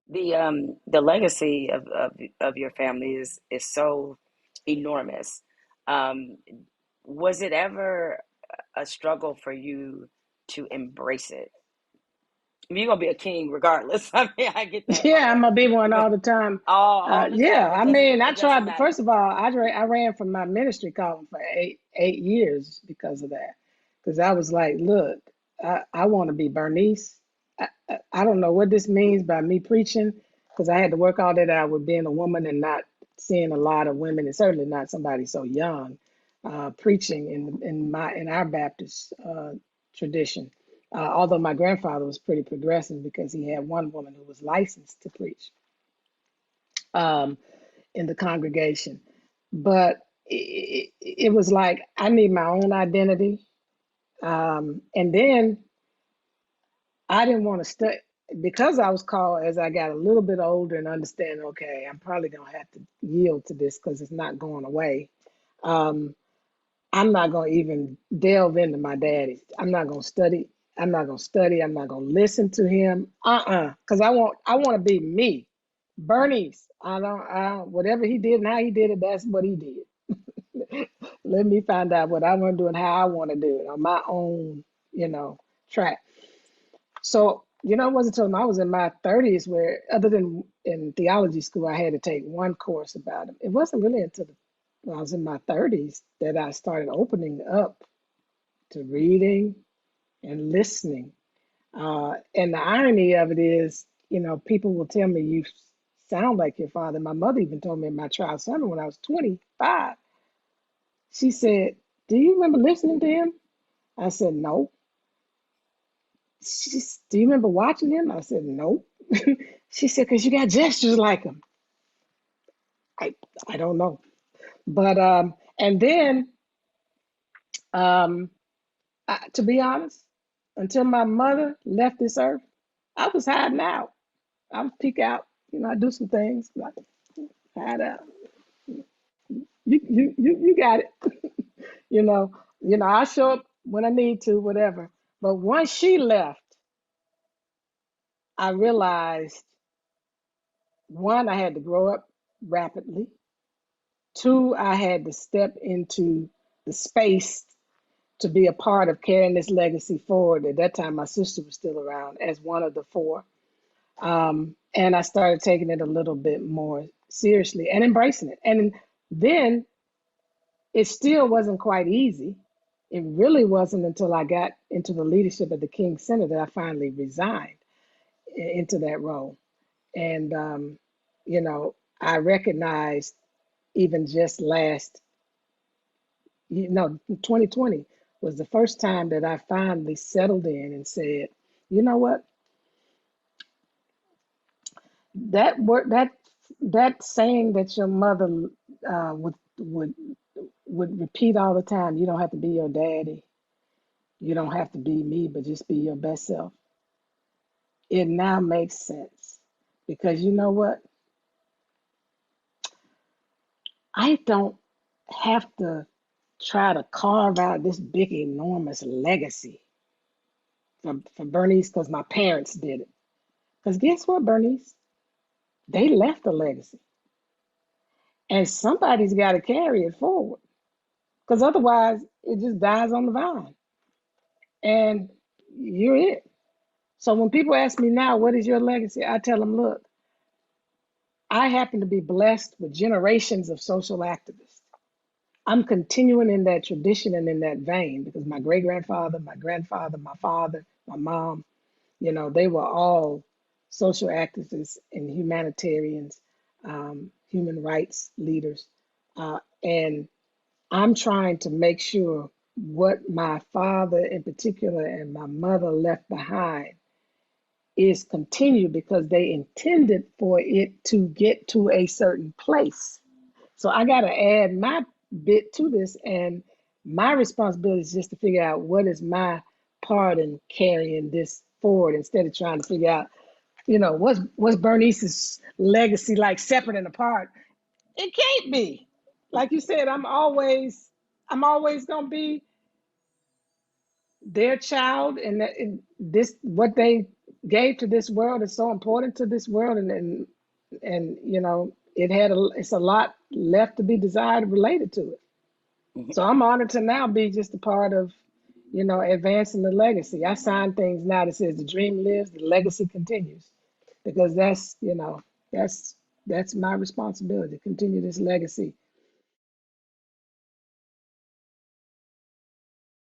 The legacy of your family is so enormous. Um, was it ever a struggle for you to embrace it? I mean, you're gonna be a king regardless. I mean, I get that Yeah, I'm part, gonna be one but all the time. all the Yeah, time, I mean, I it doesn't tried. matter. First of all, I ran from my ministry calling for eight years because of that. Because I was like, look, I want to be Bernice. I don't know what this means by me preaching, because I had to work all that out with being a woman and not seeing a lot of women, and certainly not somebody so young, preaching in our Baptist tradition. Although my grandfather was pretty progressive because he had one woman who was licensed to preach um, in the congregation. But it was like I need my own identity. And then I didn't want to study because I was called as I got a little bit older and understand, okay, I'm probably going to have to yield to this because it's not going away. Um, I'm not going to even delve into my daddy. I'm not going to study. I'm not going to study. I'm not going to listen to him. Because I want to be me. Bernice, whatever he did and how he did it, that's what he did. Let me find out what I want to do and how I want to do it on my own, track. So, it wasn't until I was in my 30s where, other than in theology school, I had to take one course about it. It wasn't really until when I was in my 30s that I started opening up to reading and listening. And the irony of it is, people will tell me you sound like your father. My mother even told me in my trial sermon when I was 25. She said, "Do you remember listening to him?" I said, "No." "Do you remember watching him?" I said, "No." She said, "Because you got gestures like him." I I don't know, but and then um, to be honest, until my mother left this earth, I was hiding out. I would peek out, I do some things like hide out. You got it. you know, I show up when I need to, whatever. But once she left, I realized one, I had to grow up rapidly. Two, I had to step into the space to be a part of carrying this legacy forward. At that time, my sister was still around as one of the four. And I started taking it a little bit more seriously and embracing it. And then it still wasn't quite easy. It really wasn't until I got into the leadership at the King Center that I finally resigned into that role. And, I recognized even just 2020 was the first time that I finally settled in and said, you know what, that word, that saying that your mother would repeat all the time, you don't have to be your daddy, you don't have to be me, but just be your best self. It now makes sense because you know what? I don't have to try to carve out this big, enormous legacy for Bernice because my parents did it. Because guess what, Bernice? They left a legacy, and somebody's got to carry it forward because otherwise it just dies on the vine, and you're it. So when people ask me now, what is your legacy? I tell them, look, I happen to be blessed with generations of social activists. I'm continuing in that tradition and in that vein because my great grandfather, my grandfather, my father, my mom, they were all social activists and humanitarians, human rights leaders. And I'm trying to make sure what my father in particular and my mother left behind is continued because they intended for it to get to a certain place. So I got to add my bit to this, and my responsibility is just to figure out what is my part in carrying this forward instead of trying to figure out, what's Bernice's legacy like separate and apart. It can't be. Like you said, I'm always gonna be their child, and this what they gave to this world is so important to this world, and you know, it's a lot left to be desired related to it. So I'm honored to now be just a part of, you know, advancing the legacy. I sign things now that says the dream lives, the legacy continues, because that's, you know, that's that's my responsibility to continue this legacy